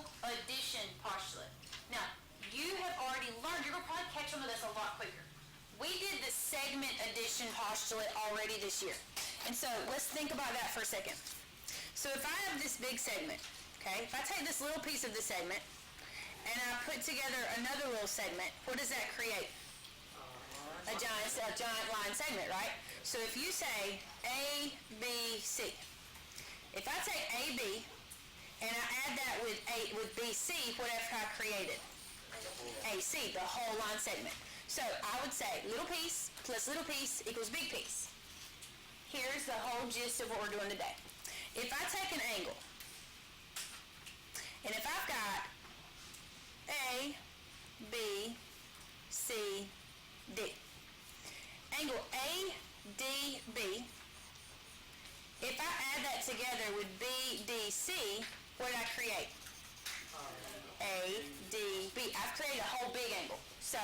angle addition postulate. Now, you have already learned, you're going to probably catch on to this a lot quicker. We did the segment addition postulate already this year. And so let's think about that for a second. So if I have this big segment, okay, if I take this little piece of the segment and I put together another little segment, what does that create? A giant line segment, right? So if you say A, B, C, if I take AB and I add that with BC, what have I created? AC, the whole line segment. So I would say little piece plus little piece equals big piece. Here's the whole gist of what we're doing today. If I take an angle, and if I've got A, B, C, D. Angle ADB, if I add that together with BDC, what did I create? ADB. I've created a whole big angle. So,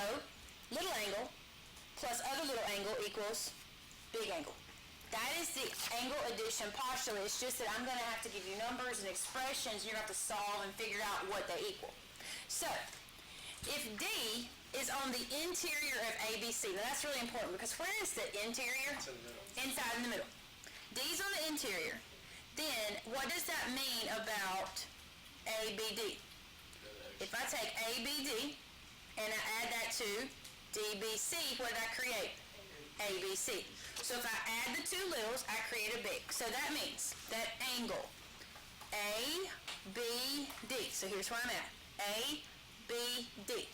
little angle plus other little angle equals big angle. That is the angle addition postulate. It's just that I'm going to have to give you numbers and expressions. You're going to have to solve and figure out what they equal. So, if D is on the interior of ABC, now that's really important because where is the interior? Inside in the middle. D's on the interior. Then, what does that mean about ABD? If I take ABD and I add that to DBC, what did I create? ABC. So if I add the two littles, I create a big. So that means that angle ABD, so here's where I'm at, ABD.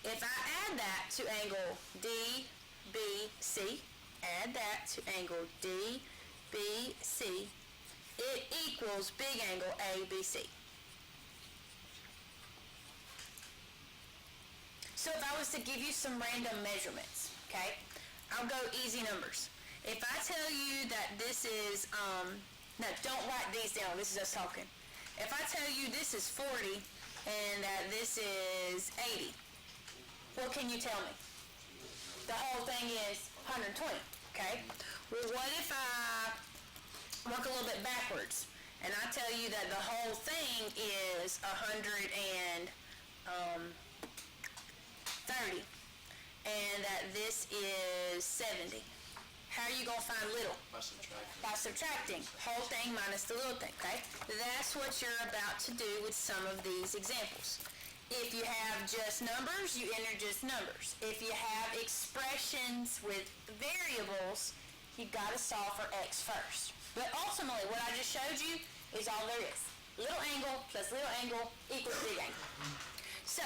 If I add that to angle DBC, add that to angle DBC, it equals big angle ABC. So if I was to give you some random measurements, okay, I'll go easy numbers. If I tell you that this is, no, don't write these down, this is us talking. If I tell you this is 40 and that this is 80, what can you tell me? The whole thing is 120, okay? Well, what if I work a little bit backwards and I tell you that the whole thing is 130 and that this is 70? How are you going to find little? By subtracting. By subtracting. Whole thing minus the little thing, okay? That's what you're about to do with some of these examples. If you have just numbers, you enter just numbers. If you have expressions with variables, you've got to solve for x first. But ultimately, what I just showed you is all there is. Little angle plus little angle equals big angle. So,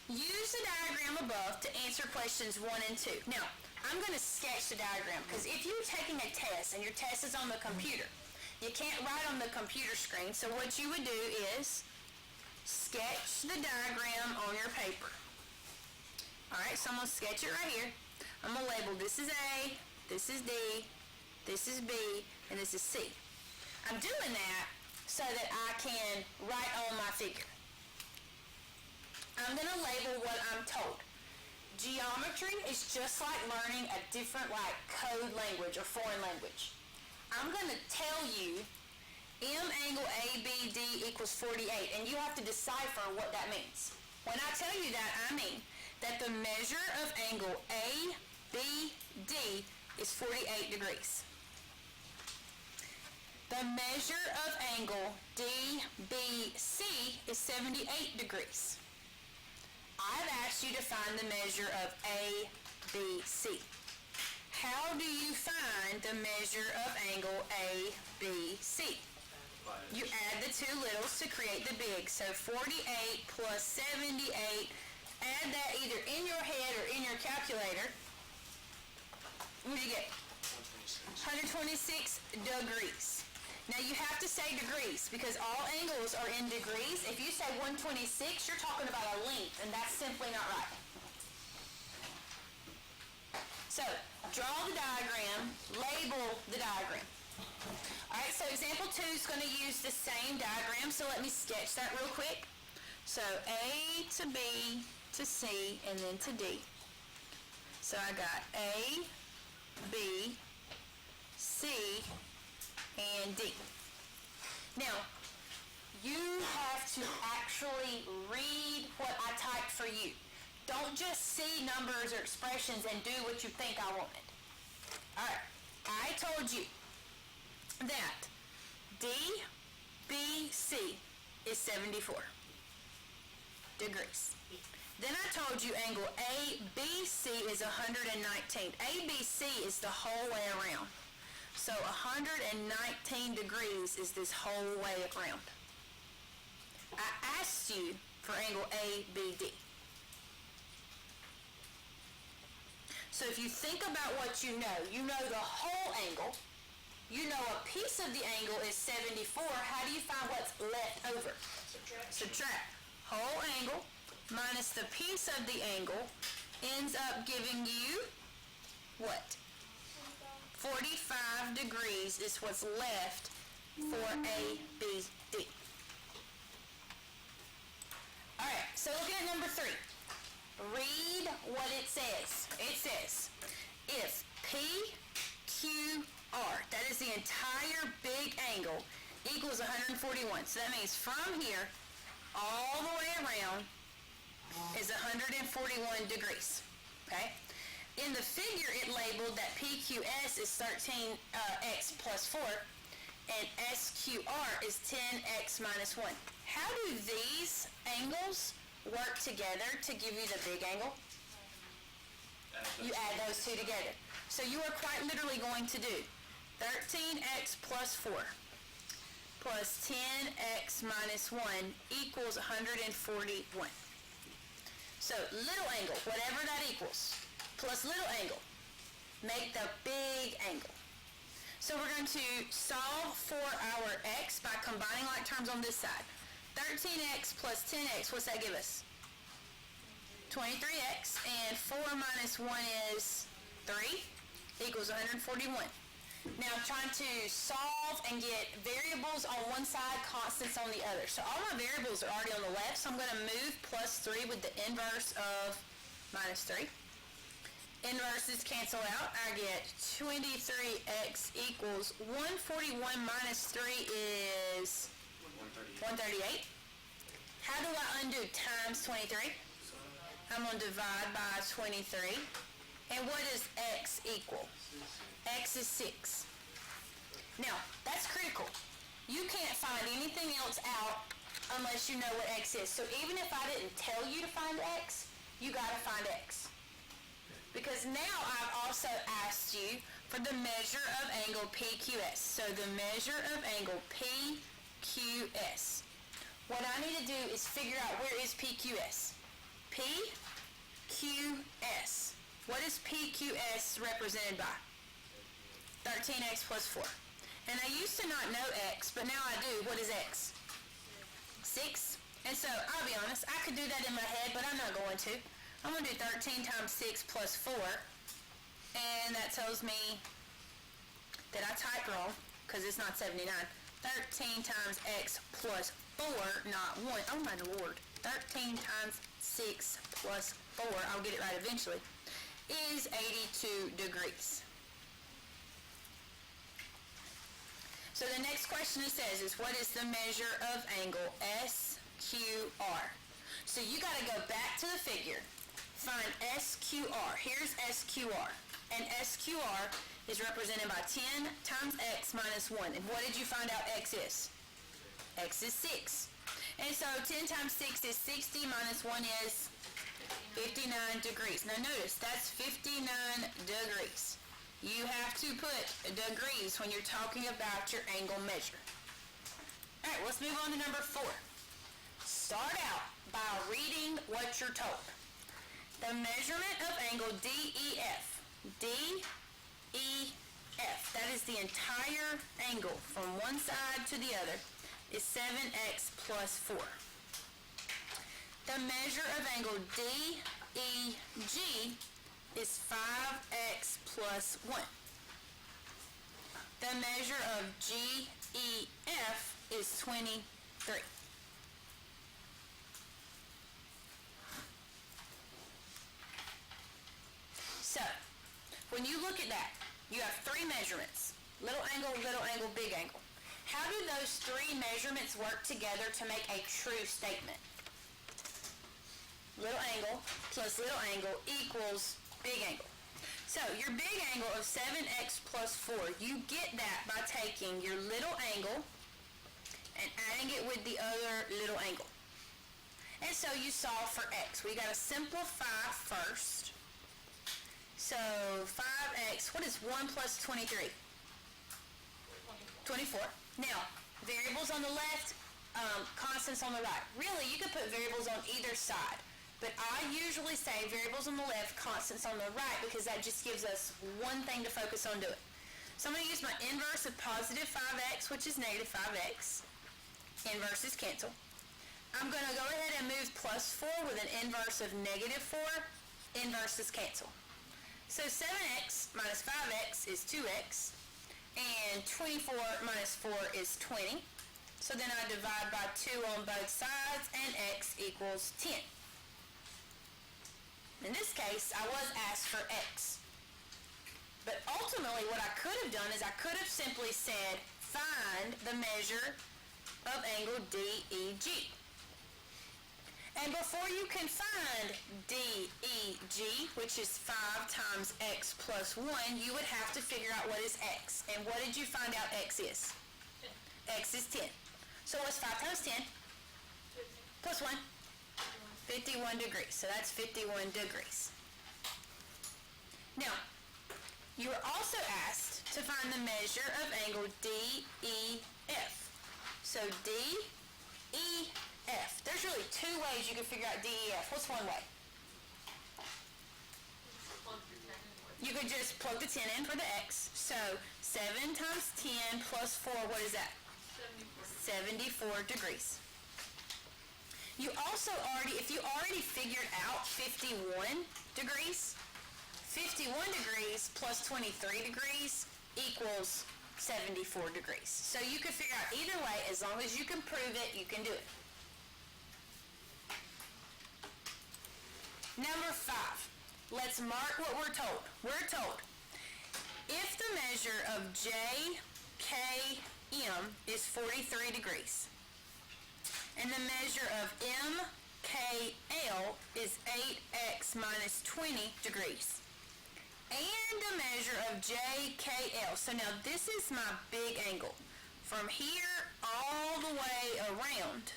use the diagram above to answer questions 1 and 2. Now, I'm going to sketch the diagram because if you're taking a test and your test is on the computer, you can't write on the computer screen. So what you would do is sketch the diagram on your paper. Alright, so I'm going to sketch it right here. I'm going to label this is A, this is D, this is B, and this is C. I'm doing that so that I can write on my figure. I'm going to label what I'm told. Geometry is just like learning a different code language or foreign language. I'm going to tell you M angle ABD equals 48, and you have to decipher what that means. When I tell you that, I mean that the measure of angle ABD is 48 degrees. The measure of angle DBC is 78 degrees. I've asked you to find the measure of ABC. How do you find the measure of angle ABC? You add the two littles to create the big. So 48 plus 78, add that either in your head or in your calculator. What did you get? 126 degrees. Now you have to say degrees because all angles are in degrees. If you say 126, you're talking about a length, and that's simply not right. So, draw the diagram, label the diagram. Alright, so example 2 is going to use the same diagram, so let me sketch that real quick. So, A to B to C and then to D. So I got A, B, C, and D. Now, you have to actually actually read what I typed for you. Don't just see numbers or expressions and do what you think I wanted. All right, I told you that DBC is 74 degrees. Then I told you angle ABC is 119. ABC is the whole way around. So 119 degrees is this whole way around. I asked you for angle ABD. So if you think about what you know the whole angle. You know a piece of the angle is 74. How do you find what's left over? Subtract. Whole angle minus the piece of the angle ends up giving you what? 45 degrees is what's left for ABD. All right, so looking at number 3. Read what it says. It says, if PQR, that is the entire big angle, equals 141. So that means from here all the way around is 141 degrees. Okay? In the figure, it labeled that PQS is 13x plus 4, and SQR is 10x minus 1. How do these angles work together to give you the big angle? You add those two together. So you are quite literally going to do 13x plus 4 plus 10x minus 1 equals 141. So little angle, whatever that equals, plus little angle, make the big angle. So we're going to solve for our x by combining like terms on this side. 13x plus 10x, what's that give us? 23x, and 4 minus 1 is 3, equals 141. Now I'm trying to solve and get variables on one side, constants on the other. So all my variables are already on the left, so I'm going to move plus 3 with the inverse of minus 3. Inverses cancel out. I get 23x equals 141 minus 3 is 138. How do I undo times 23? I'm going to divide by 23. And what does x equal? X is 6. Now, that's critical. You can't find anything else out unless you know what x is. So even if I didn't tell you to find x, you got to find x. Because now I've also asked you for the measure of angle PQS. So the measure of angle PQS. What I need to do is figure out where is PQS. PQS. What is PQS represented by? 13x plus 4. And I used to not know x, but now I do. What is x? 6. And so, I'll be honest, I could do that in my head, but I'm not going to. I'm going to do 13 times 6 plus 4. And that tells me that I typed wrong, because it's not 79. 13 times x plus 4, not 1. Oh my lord. 13 times 6 plus 4, I'll get it right eventually, is 82 degrees. So the next question it says is, what is the measure of angle SQR? So you got to go back to the figure, find SQR. Here's SQR. And SQR is represented by 10 times x minus 1. And what did you find out x is? X is 6. And so 10 times 6 is 60 minus 1 is 59 degrees. Now notice, that's 59 degrees. You have to put degrees when you're talking about your angle measure. All right, let's move on to number 4. Start out by reading what you're told. The measurement of angle DEF. DEF, that is the entire angle from one side to the other, is 7x plus 4. The measure of angle DEG is 5x plus 1. The measure of GEF is 23. So, when you look at that, you have 3 measurements. Little angle, big angle. How do those 3 measurements work together to make a true statement? little angle plus little angle equals big angle. So your big angle of 7x plus 4, you get that by taking your little angle and adding it with the other little angle. And so you solve for x. We got to simplify first. So 5x, what is 1 plus 23? 24. Now, variables on the left, constants on the right. Really, you could put variables on either side. But I usually say variables on the left, constants on the right, because that just gives us one thing to focus on doing. So I'm going to use my inverse of positive 5x, which is negative 5x. Inverses cancel. I'm going to go ahead and move plus 4 with an inverse of negative 4. Inverses cancel. So 7x minus 5x is 2x, and 24 minus 4 is 20. So then I divide by 2 on both sides, and x equals 10. In this case, I was asked for x. But ultimately, what I could have done is I could have simply said, find the measure of angle DEG. And before you can find DEG, which is 5 times x plus 1, you would have to figure out what is x. And what did you find out x is? 10. X is 10. So what's 5 times 10? 15. Plus 1? 51 degrees. So that's 51 degrees. Now, you were also asked to find the measure of angle DEF. So DEF. There's really two ways you can figure out DEF. What's one way? You could just plug the 10 in for the x. So 7 times 10 plus 4, what is that? 74 degrees. You also if you already figured out 51 degrees, 51 degrees plus 23 degrees equals 74 degrees. So you can figure out either way. As long as you can prove it, you can do it. Number 5. Let's mark what we're told. We're told if the measure of JKM is 43 degrees and the measure of MKL is 8x minus 20 degrees, and the measure of JKL. So now this is my big angle. From here all the way around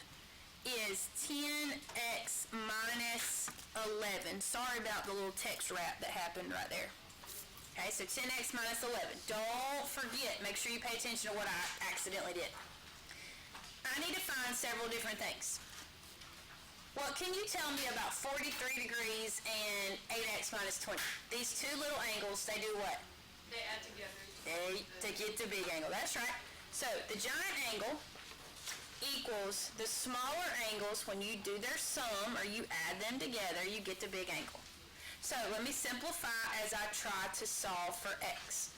is 10x minus 11. Sorry about the little text wrap that happened right there. Okay, so 10x minus 11. Don't forget, make sure you pay attention to what I accidentally did. I need to find several different things. Well, can you tell me about 43 degrees and 8x minus 20? These two little angles, they do what? They add together. To get the big angle. That's right. So the giant angle equals the smaller angles. When you do their sum or you add them together, you get the big angle. So let me simplify as I try to solve for x.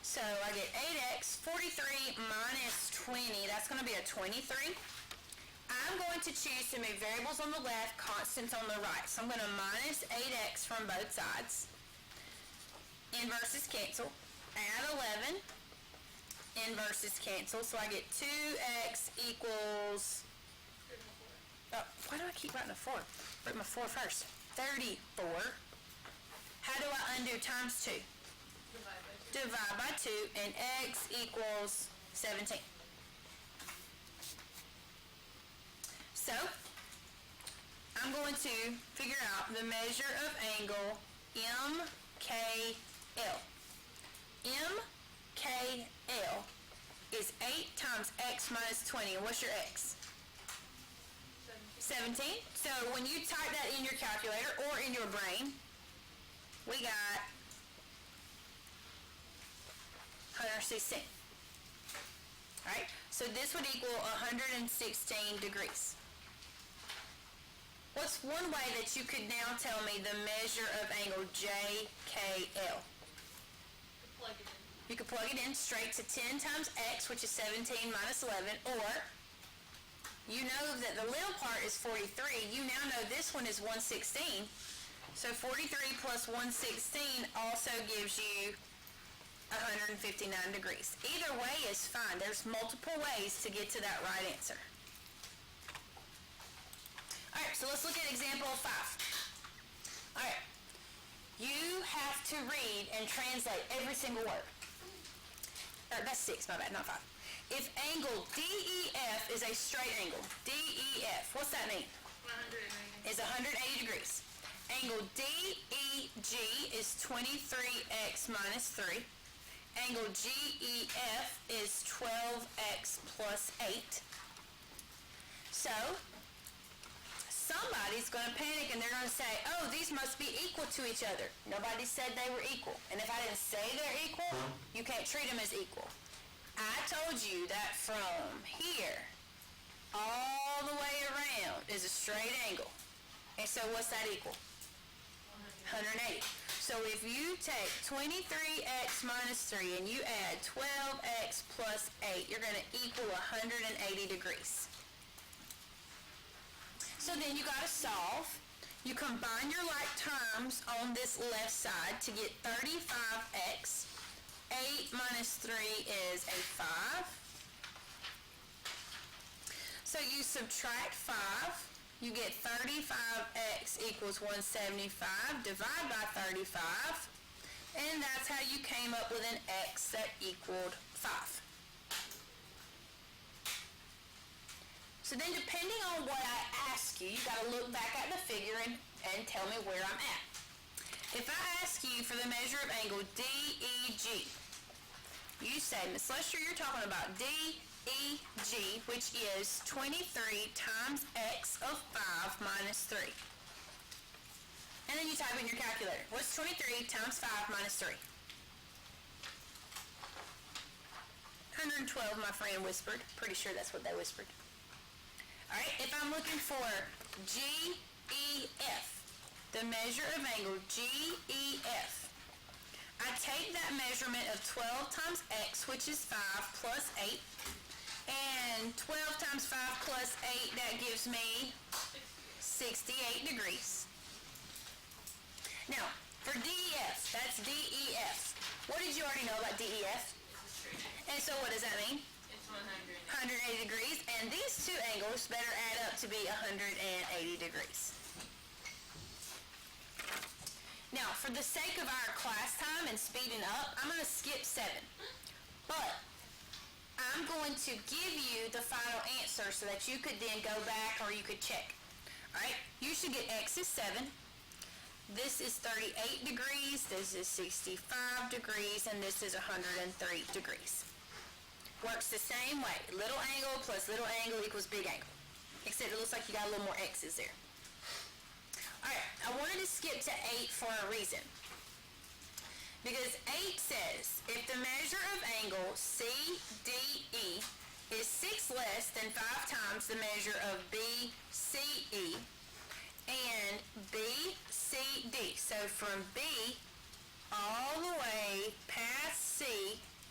So I get 8x, 43 minus 20, that's going to be a 23. I'm going to choose to move variables on the left, constants on the right. So I'm going to minus 8x from both sides. Inverses cancel. Add 11. Inverses cancel. So I get 2x equals... Oh, why do I keep writing a 4? Write my 4 first. 34. How do I undo times 2? Divide by 2, and x equals 17. So, I'm going to figure out the measure of angle MKL. MKL is 8 times x minus 20. And what's your x? 17. So, when you type that in your calculator or in your brain, we got 116. Alright, so this would equal 116 degrees. What's one way that you could now tell me the measure of angle JKL? Plug it in. You could plug it in straight to 10 times x, which is 17 minus 11, or you know that the little part is 43. You now know this one is 116. So 43 plus 116 also gives you 159 degrees. Either way is fine. There's multiple ways to get to that right answer. Alright, so let's look at example 5. Alright, you have to read and translate every single word. That's 6, my bad, not 5. If angle DEF is a straight angle, DEF, what's that mean? 180. Is 180 degrees. Angle DEG is 23x minus 3. Angle GEF is 12x plus 8. So, somebody's going to panic and they're going to say, oh, these must be equal to each other. Nobody said they were equal. And if I didn't say they're equal, you can't treat them as equal. I told you that from here all the way around is a straight angle. And so what's that equal? 180. So if you take 23x minus 3 and you add 12x plus 8, you're going to equal 180 degrees. So then you got to solve. You combine your like terms on this left side to get 35x. 8 minus 3 is a 5. So you subtract 5. You get 35x equals 175. Divide by 35. And that's how you came up with an x that equaled 5. So then depending on what I ask you, you got to look back at the figure and tell me where I'm at. If I ask you for the measure of angle DEG, you say, Ms. Lester, you're talking about DEG, which is 23 times x of 5 minus 3. And then you type in your calculator. What's 23 times 5 minus 3? 112, my friend whispered. Pretty sure that's what they whispered. Alright, if I'm looking for GEF, the measure of angle GEF, I take that measurement of 12 times x, which is 5, plus 8, and 12 times 5 plus 8, that gives me 68 degrees. Now, for DEF, that's DEF. What did you already know about DEF? And so what does that mean? It's 180. 180 degrees, and these two angles better add up to be 180 degrees. Now, for the sake of our class time and speeding up, I'm going to skip 7. But I'm going to give you the final answer so that you could then go back or you could check. Alright, you should get x is 7. This is 38 degrees, this is 65 degrees, and this is 103 degrees. Works the same way. Little angle plus little angle equals big angle. Except it looks like you got a little more x's there. Alright, I wanted to skip to 8 for a reason. Because 8 says, if the measure of angle CDE is 6 less than 5 times the measure of BCE, and BCD, so from B all the way past C,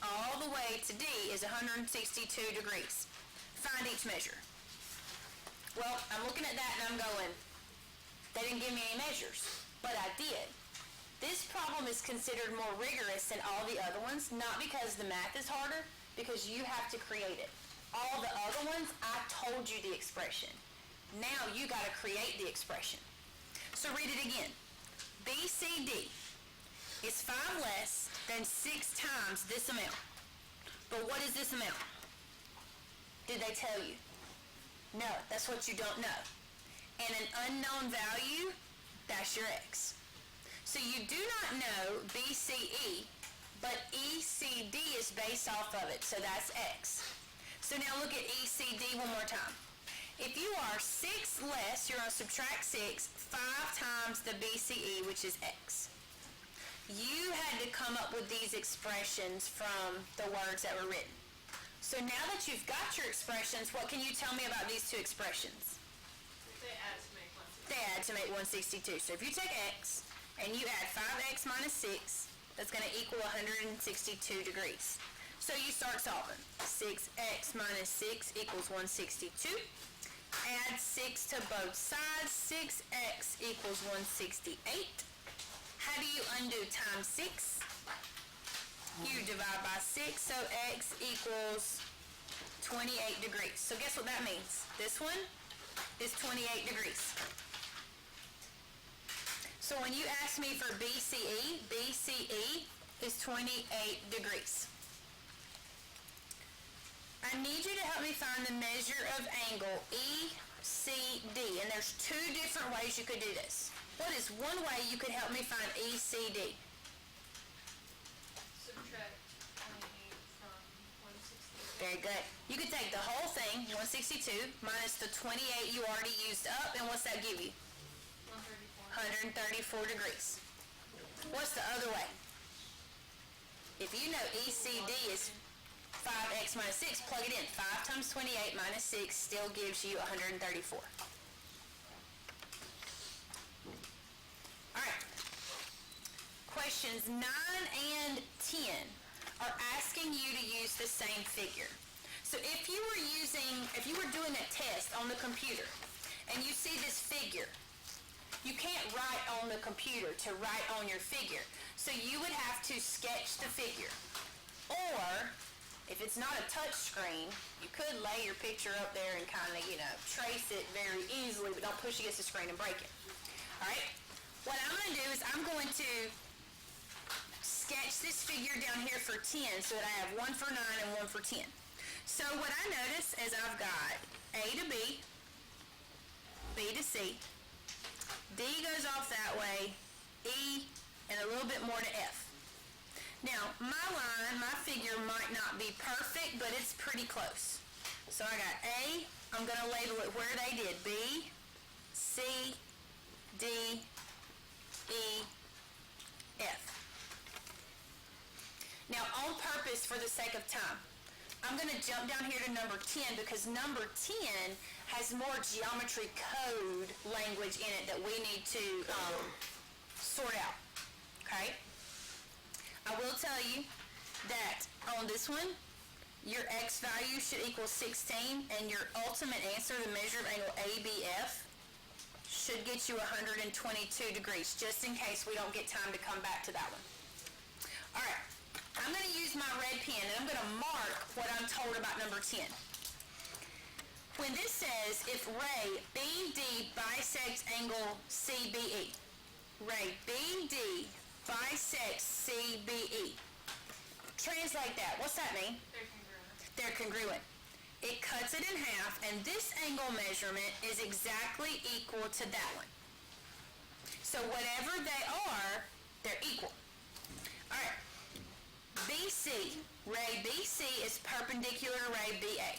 all the way to D is 162 degrees. Find each measure. Well, I'm looking at that and I'm going, they didn't give me any measures, but I did. This problem is considered more rigorous than all the other ones, not because the math is harder, because you have to create it. All the other ones, I told you the expression. Now you got to create the expression. So read it again. BCD is 5 less than 6 times this amount. But what is this amount? Did they tell you? No, that's what you don't know. And an unknown value, that's your x. So you do not know BCE, but ECD is based off of it, so that's x. So now look at ECD one more time. If you are 6 less, you're going to subtract 6, 5 times the BCE, which is x. You had to come up with these expressions from the words that were written. So now that you've got your expressions, what can you tell me about these two expressions? They add to make 162. They add to make 162. So if you take x and you add 5x minus 6, that's going to equal 162 degrees. So you start solving. 6x minus 6 equals 162. Add 6 to both sides. 6x equals 168. How do you undo times 6? You divide by 6, so x equals 28 degrees. So guess what that means? This one is 28 degrees. So when you ask me for BCE, BCE is 28 degrees. I need you to help me find the measure of angle ECD, and there's two different ways you could do this. What is one way you could help me find ECD? Subtract 28 from 162. Very good. You could take the whole thing, 162, minus the 28 you already used up, and what's that give you? 134 degrees. What's the other way? If you know ECD is 5x minus 6, plug it in. 5 times 28 minus 6 still gives you 134. All right. Questions 9 and 10 are asking you to use the same figure. So if you were doing a test on the computer and you see this figure, you can't write on the computer to write on your figure. So you would have to sketch the figure. Or, if it's not a touch screen, you could lay your picture up there and kind of, trace it very easily, but don't push against the screen and break it. All right? What I'm going to do is I'm going to sketch this figure down here for 10 so that I have one for 9 and one for 10. So what I notice is I've got A to B, B to C, D goes off that way, E, and a little bit more to F. Now, my figure might not be perfect, but it's pretty close. So I got A, I'm going to label it where they did, B, C, D, E, F. Now, on purpose, for the sake of time, I'm going to jump down here to number 10 because number 10 has more geometry code language in it that we need to sort out, okay? I will tell you that on this one, your x value should equal 16, and your ultimate answer, the measure of angle ABF, should get you 122 degrees, just in case we don't get time to come back to that one. All right, I'm going to use my red pen, and I'm going to mark what I'm told about number 10. When this says, if ray BD bisects angle CBE, ray BD bisects CBE, translate that. What's that mean? They're congruent. They're congruent. It cuts it in half, and this angle measurement is exactly equal to that one. So whatever they are, they're equal. All right. BC, ray BC is perpendicular to ray BA.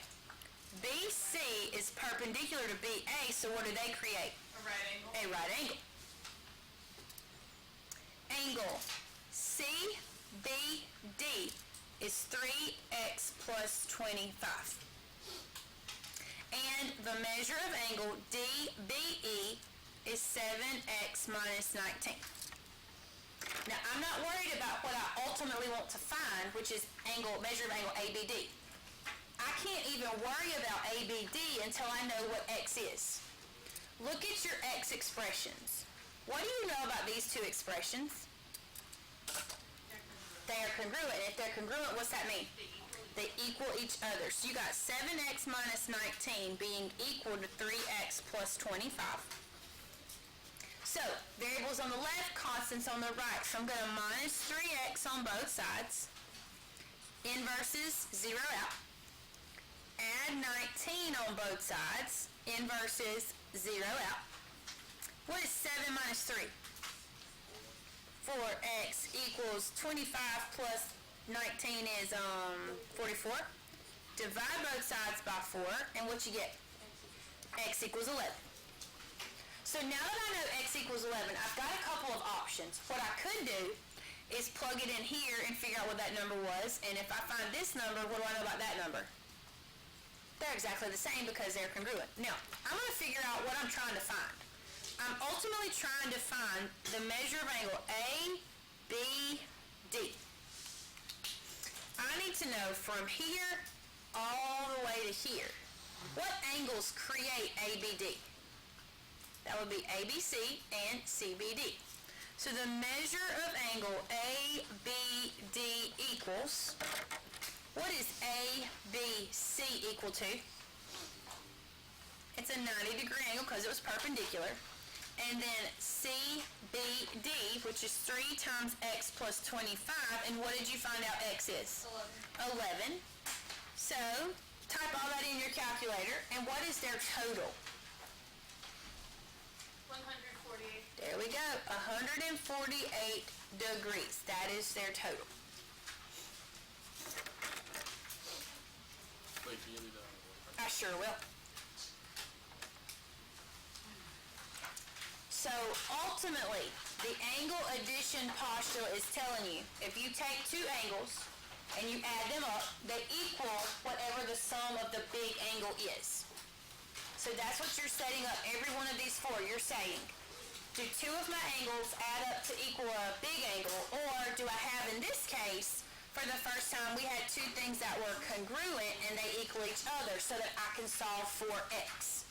BC is perpendicular to BA, so what do they create? A right angle. A right angle. Angle CBD is 3x plus 25. And the measure of angle DBE is 7x minus 19. Now, I'm not worried about what I ultimately want to find, which is measure of angle ABD. I can't even worry about ABD until I know what x is. Look at your x expressions. What do you know about these two expressions? They are congruent. If they're congruent, what's that mean? They equal each other. So you got 7x minus 19 being equal to 3x plus 25. So, variables on the left, constants on the right. So I'm going to minus 3x on both sides. Inverses, 0 out. Add 19 on both sides. Inverses, 0 out. What is 7 minus 3? 4x equals 25 plus 19 is 44. Divide both sides by 4, and what you get? X equals 11. So now that I know x equals 11, I've got a couple of options. What I could do is plug it in here and figure out what that number was, and if I find this number, what do I know about that number? They're exactly the same because they're congruent. Now, I'm going to figure out what I'm trying to find. I'm ultimately trying to find the measure of angle ABD. I need to know from here all the way to here, what angles create ABD? That would be ABC and CBD. So the measure of angle ABD equals, what is ABC equal to? It's a 90-degree angle because it was perpendicular. And then CBD, which is 3 times x plus 25. And what did you find out x is? 11. So, type all that in your calculator. And what is their total? 148. There we go. 148 degrees. That is their total. Wait, can you leave that on the board? I sure will. So ultimately, the angle addition postulate is telling you if you take two angles and you add them up, they equal whatever the sum of the big angle is. So that's what you're setting up every one of these for. You're saying, do two of my angles add up to equal a big angle, or do I have, in this case, for the first time, we had two things that were congruent and they equal each other so that I can solve for x.